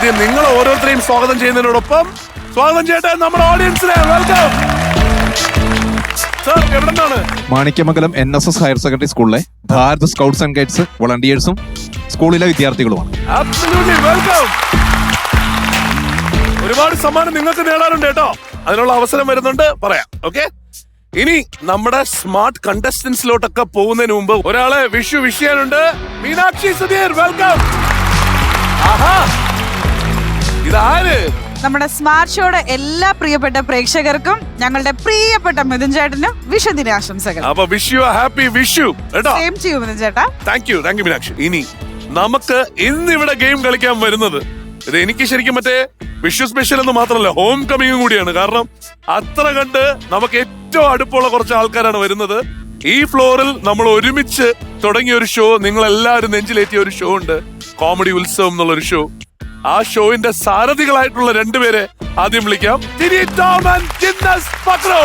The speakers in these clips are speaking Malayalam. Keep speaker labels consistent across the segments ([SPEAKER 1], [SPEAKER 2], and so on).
[SPEAKER 1] ആദ്യം നിങ്ങൾ ഓരോരുത്തരെയും സ്വാഗതം ചെയ്യുന്നതിനോടൊപ്പം സ്വാഗതം ചെയ്യട്ടെ നമ്മുടെ ഓഡിയൻസിനെ. Welcome sir. എവിടെ നിന്നാണ്?
[SPEAKER 2] മാണിക്യമംഗലം NSS ഹയർ സെക്കൻഡറി സ്കൂളിലെ ഭാരത് സ്കൗട്ട്സ് ആൻഡ് ഗൈഡ്സ് വോളണ്ടിയേഴ്സും സ്കൂളിലെ വിദ്യാർത്ഥികളുമാണ്.
[SPEAKER 1] Absolutely welcome. ഒരുപാട് സമ്മാനം നിങ്ങൾക്ക് നേടാനുണ്ട് കേട്ടോ. അതിനുള്ള അവസരം വരുന്നുണ്ട്, പറയാം. ഓക്കെ, ഇനി നമ്മുടെ സ്മാർട്ട് കണ്ടസ്റ്റൻസിലോട്ടൊക്കെ പോകുന്നതിന് മുമ്പ് ഒരാളെ വിഷു ചെയ്യാനുണ്ട്. മീനാക്ഷി സുധീർ, വെൽക്കം. ആഹാ, ഇതാര്?
[SPEAKER 3] നമ്മുടെ സ്മാർട്ട് ഷോയുടെ എല്ലാ പ്രിയപ്പെട്ട പ്രേക്ഷകർക്കും ഞങ്ങളുടെ പ്രിയപ്പെട്ട മിഥുൻ ചേട്ടനും വിഷുദിനാശംസകൾ.
[SPEAKER 1] അപ്പൊ വിഷ് യു ഹാപ്പി വിഷു കേട്ടോ.
[SPEAKER 3] സെയിം ചെയ്യൂ മിഥുൻ ചേട്ടാ.
[SPEAKER 1] Thank you Meenakshi. ഇനി നമുക്ക് ഇന്നിവിടെ ഗെയിം കളിക്കാൻ വരുന്നത്, ഇത് എനിക്ക് ശരിക്കും മറ്റേ വിഷു സ്പെഷ്യൽ എന്ന് മാത്രമല്ല, ഹോം കമ്മിങ്ങും കൂടിയാണ്. കാരണം അത്ര കണ്ട് നമുക്ക് ഏറ്റവും അടുപ്പമുള്ള കുറച്ച് ആൾക്കാരാണ് വരുന്നത്. ഈ ഫ്ലോറിൽ നമ്മൾ ഒരുമിച്ച് തുടങ്ങിയ ഒരു ഷോ, നിങ്ങൾ എല്ലാവരും നെഞ്ചിലേറ്റിയ ഒരു ഷോ ഉണ്ട്, കോമഡി ഉത്സവം എന്നുള്ളൊരു ഷോ. ആ ഷോയിന്റെ സാരഥികളായിട്ടുള്ള രണ്ടുപേരെ ആദ്യം വിളിക്കാം. Tini Tom and Guinness Pakru.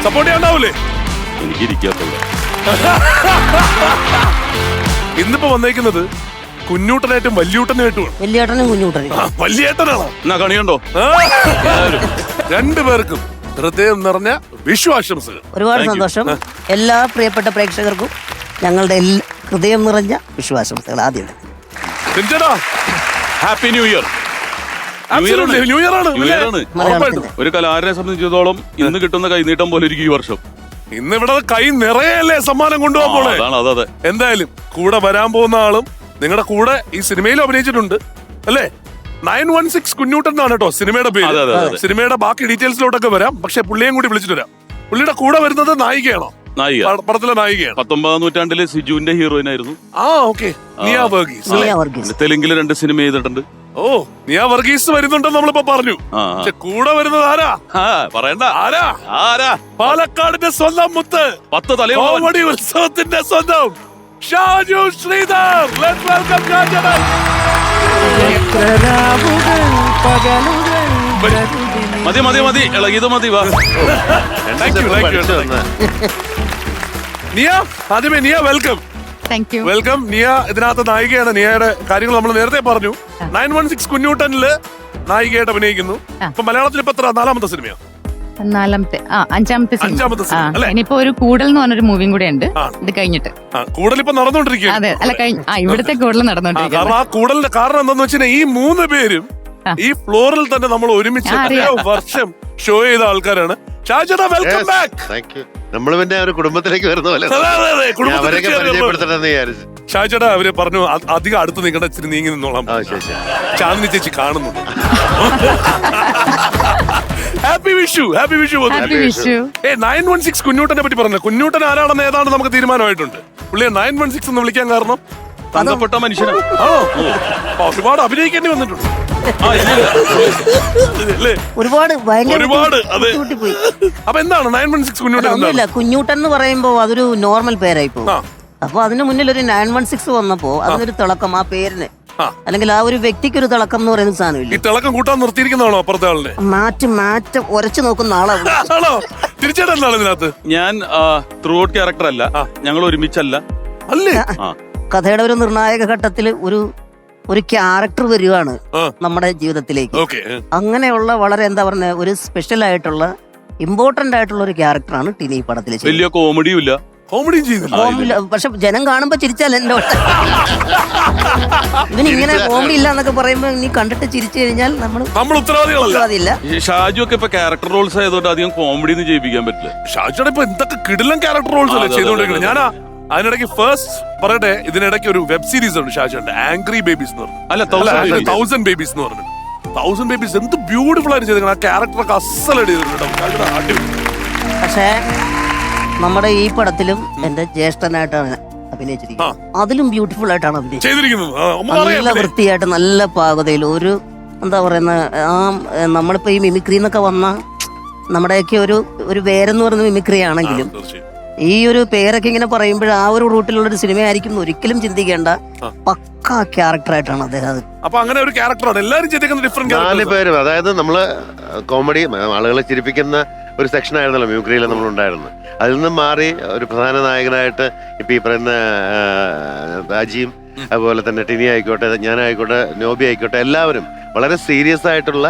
[SPEAKER 1] Support ചെയ്യാണ്ടാവൂലേ? ഇന്നിപ്പോ വന്നേക്കുന്നത് കുഞ്ഞൂട്ടനായിട്ടും വല്യൂട്ടനായിട്ടുമാണ്.
[SPEAKER 4] വലിയേട്ടനും കുഞ്ഞൂട്ടനും.
[SPEAKER 1] വലിയേട്ടനാണോ?
[SPEAKER 5] എന്നാ കണിയുണ്ടോ?
[SPEAKER 1] രണ്ടുപേർക്കും ഹൃദയം നിറഞ്ഞ വിഷു ആശംസകൾ.
[SPEAKER 4] ഒരുപാട് സന്തോഷം. എല്ലാ പ്രിയപ്പെട്ട പ്രേക്ഷകർക്കും ഞങ്ങളുടെ ഹൃദയം നിറഞ്ഞ വിഷുവാശംസകൾ. ആദ്യം
[SPEAKER 5] happy new year.
[SPEAKER 1] New year ആണ്.
[SPEAKER 5] ഒരു കലാകാരനെ സംബന്ധിച്ചിടത്തോളം ഇന്ന് കിട്ടുന്ന കൈനീട്ടം പോലെ ഇരിക്കും ഈ വർഷം.
[SPEAKER 1] ഇന്ന് ഇവിടെ കൈ നിറയല്ലേ സമ്മാനം കൊണ്ടുപോകാൻ പോലെ. എന്തായാലും കൂടെ വരാൻ പോകുന്ന ആളും നിങ്ങളുടെ കൂടെ ഈ സിനിമയിൽ അഭിനയിച്ചിട്ടുണ്ട് അല്ലേ? 916 കുഞ്ഞൂട്ടൻ എന്നാണ് കേട്ടോ സിനിമയുടെ പേര്. സിനിമയുടെ ബാക്കി ഡീറ്റെയിൽസിലോട്ടൊക്കെ വരാം. പക്ഷെ പുള്ളിയും കൂടി വിളിച്ചിട്ട് വരാം. പുള്ളിയുടെ കൂടെ വരുന്നത് നായികയാണോ? പടത്തിലെ നായികയാണ്.
[SPEAKER 5] 19ാം നൂറ്റാണ്ടിലെ സിജുവിന്റെ ഹീറോയിൻ ആയിരുന്നു.
[SPEAKER 1] നിയ വർഗീസ്.
[SPEAKER 5] തെലുങ്കില് 2 സിനിമ ചെയ്തിട്ടുണ്ട്.
[SPEAKER 1] ഓ, നിയ വർഗീസ് വരുന്നുണ്ടെന്ന് നമ്മളിപ്പോ പറഞ്ഞു. പക്ഷെ കൂടെ വരുന്നത് ആരാ?
[SPEAKER 5] പറയണ്ട.
[SPEAKER 1] ആരാ? പാലക്കാടിന്റെ സ്വന്തം മുത്ത്,
[SPEAKER 5] 10 തലയോ
[SPEAKER 1] കോമഡി ഉത്സവത്തിന്റെ സ്വന്തം ഷാജു ശ്രീധർ. Let's welcome Shaju.
[SPEAKER 5] മതി ഇളകിയത് മതി. വാ.
[SPEAKER 1] നിയ, ആദ്യമേ നിയ വെൽക്കം. വെൽക്കം നിയ. ഇതിനകത്ത് നായികയാണ്. നിയയുടെ കാര്യങ്ങൾ നമ്മൾ നേരത്തെ പറഞ്ഞു. 916 കുഞ്ഞൂട്ടനില് നായികയായിട്ട് അഭിനയിക്കുന്നു. ഇപ്പൊ മലയാളത്തിൽ ഇപ്പൊ എത്ര? 4ാമത്തെ സിനിമയാണ്?
[SPEAKER 6] അഞ്ചാമത്തെ സിനിമ. ഇനിയിപ്പോ ഒരു കൂടൽ എന്ന് പറഞ്ഞൊരു മൂവിയും കൂടെ ഉണ്ട്. ഇത് കഴിഞ്ഞിട്ട്
[SPEAKER 1] കൂടൽ ഇപ്പൊ നടന്നുകൊണ്ടിരിക്കുകയാണ്.
[SPEAKER 6] അതെ, അല്ല ഇവിടുത്തെ കൂടൽ നടന്നുകൊണ്ടിരിക്കുക.
[SPEAKER 1] കാരണം ആ കൂടലിന്റെ കാരണം എന്താന്ന് വെച്ചാൽ ഈ 3 പേരും ഈ ഫ്ലോറിൽ തന്നെ നമ്മൾ ഒരുമിച്ച് വർഷം ഷോ ചെയ്ത ആൾക്കാരാണ്. ഷാജുദാ, വെൽക്കം ബാക്ക്.
[SPEAKER 7] നമ്മൾ പിന്നെ ഒരു കുടുംബത്തിലേക്ക് വരുന്ന പോലെ
[SPEAKER 1] ഷാജുദാ അവര് പറഞ്ഞു അധികം അടുത്ത് നിങ്ങളുടെ ഇച്ചിരി നീങ്ങി നിന്നോളാം. ചാന്ദിനി ചേച്ചി കാണുന്നുണ്ട്. ഹാപ്പി വിഷു. 916 കുഞ്ഞൂട്ടനെ പറ്റി പറഞ്ഞു. കുഞ്ഞൂട്ടൻ ആരാണെന്ന് ഏതാണ് നമുക്ക് തീരുമാനമായിട്ടുണ്ട്. പുള്ളിയെ 916 എന്ന് വിളിക്കാൻ കാരണം
[SPEAKER 5] ബന്ധപ്പെട്ട മനുഷ്യനാണ്.
[SPEAKER 1] ഒരുപാട് അഭിനയിക്കേണ്ടി വന്നിട്ടുണ്ട്.
[SPEAKER 4] ഒരുപാട്.
[SPEAKER 1] അപ്പൊ എന്താണ് 916 കുഞ്ഞൂട്ടൻ?
[SPEAKER 4] ഒന്നുമില്ല, കുഞ്ഞൂട്ടൻ എന്ന് പറയുമ്പോ അതൊരു നോർമൽ പേരായി പോകും. അപ്പൊ അതിന് മുന്നിൽ ഒരു 916 വന്നപ്പോ അതിനൊരു തിളക്കം, ആ പേരിന് അല്ലെങ്കിൽ ആ ഒരു വ്യക്തിക്ക് ഒരു തിളക്കം എന്ന് പറയുന്ന സാധനമില്ല.
[SPEAKER 1] ഈ തിളക്കം കൂട്ടാൻ നിർത്തിയിരിക്കുന്നതാണോ അപ്പുറത്തെ ആളിനെ?
[SPEAKER 4] മാറ്റം ഉരച്ചു നോക്കുന്ന ആളാണോ?
[SPEAKER 1] തിരിച്ചേട്ടാ എന്താണ് ഇതിനകത്ത്?
[SPEAKER 5] ഞാൻ ത്രൂ ഔട്ട് ക്യാരക്ടർ അല്ല, ഞങ്ങൾ ഒരുമിച്ചല്ല.
[SPEAKER 1] അല്ലേ?
[SPEAKER 4] കഥയുടെ ഒരു നിർണായക ഘട്ടത്തില് ഒരു ക്യാരക്ടർ വരികയാണ് നമ്മുടെ ജീവിതത്തിലേക്ക്. അങ്ങനെയുള്ള വളരെ എന്താ പറഞ്ഞ ഒരു സ്പെഷ്യൽ ആയിട്ടുള്ള ഇമ്പോർട്ടന്റ് ആയിട്ടുള്ള ഒരു ക്യാരക്ടറാണ് ടിനി പടത്തിൽ.
[SPEAKER 5] വലിയ കോമഡിയും ഇല്ല,
[SPEAKER 1] കോമഡിയും ചെയ്യുന്നില്ല.
[SPEAKER 4] പക്ഷെ ജനം കാണുമ്പോ ചിരിച്ചാലല്ലോ. ഇവനിങ്ങനെ കോമഡി ഇല്ല എന്നൊക്കെ പറയുമ്പോ നീ കണ്ടിട്ട് ചിരിച്ചു കഴിഞ്ഞാൽ നമ്മൾ ഉത്തരവാദികളല്ല.
[SPEAKER 5] ഷാജു ഒക്കെ ഇപ്പൊ ക്യാരക്ടർ റോൾസ് ആയതുകൊണ്ട് അധികം കോമഡി ഒന്നും ചെയ്യിപ്പിക്കാൻ പറ്റില്ല.
[SPEAKER 1] ഷാജുടെ ഇപ്പൊ എന്തൊക്കെ കിടിലൻ ക്യാരക്ടർ റോൾസ് അല്ലേ ചെയ്തോണ്ടിരിക്കുന്നത്. ഞാനാ അതിനിടയ്ക്ക് ഫസ്റ്റ് പറയട്ടെ, ഇതിനിടയ്ക്ക് ഒരു വെബ് സീരീസ് ഉണ്ട് ഷാജുണ്ട്, ആംഗ്രി ബേബീസ് എന്ന് പറഞ്ഞു. 1000 ബേബീസ് എന്ന് പറഞ്ഞു. 1000 ബേബീസ് എന്ത് ബ്യൂട്ടിഫുൾ ആയിട്ട് ചെയ്തേക്കണം. ആ ക്യാരക്ടറൊക്കെ അസലായിട്ട് ചെയ്തിട്ടുണ്ട്.
[SPEAKER 4] പക്ഷേ നമ്മുടെ ഈ പടത്തിലും എന്റെ ജ്യേഷ്ഠനായിട്ടാണ് അഭിനയിച്ചിരിക്കുന്നത്. അതിലും ബ്യൂട്ടിഫുൾ ആയിട്ടാണ് അഭിനയിച്ചത്. നല്ല വൃത്തിയായിട്ട് നല്ല പാകതയിൽ ഒരു എന്താ പറയുന്ന നമ്മളിപ്പോ ഈ മിമിക്രി എന്നൊക്കെ വന്ന നമ്മുടെയൊക്കെ ഒരു വേരെന്ന് പറയുന്ന മിമിക്രി ആണെങ്കിലും ഈ ഒരു പേരൊക്കെ ഇങ്ങനെ പറയുമ്പോൾ ആ ഒരു റൂട്ടിലുള്ള ഒരു സിനിമ ആയിരിക്കും ഒരിക്കലും ചിന്തിക്കേണ്ട പക്കാ ക്യാരക്ടറായിട്ടാണ് അദ്ദേഹം.
[SPEAKER 1] അപ്പൊ അങ്ങനെ ഒരു ക്യാരക്ടറാണ് എല്ലാവരും ചിന്തിക്കുന്ന ഡിഫറെന്റ്
[SPEAKER 7] 4 പേരും. അതായത് നമ്മള് കോമഡി ആളുകളെ ചിരിപ്പിക്കുന്ന ഒരു സെക്ഷൻ ആയിരുന്നല്ലോ മ്യൂക്രിയിൽ നമ്മളുണ്ടായിരുന്നത്. അതിൽ നിന്നും മാറി ഒരു പ്രധാന നായകനായിട്ട് ഇപ്പൊ ഈ പറയുന്ന രാജിയും അതുപോലെ തന്നെ ടിനി ആയിക്കോട്ടെ, ഞാനായിക്കോട്ടെ, നോബി ആയിക്കോട്ടെ, എല്ലാവരും വളരെ സീരിയസ് ആയിട്ടുള്ള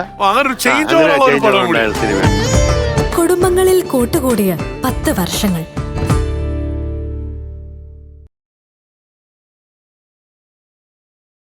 [SPEAKER 1] സിനിമ.
[SPEAKER 8] കുടുംബങ്ങളിൽ കൂട്ടുകൂടിയ 10 വർഷങ്ങൾ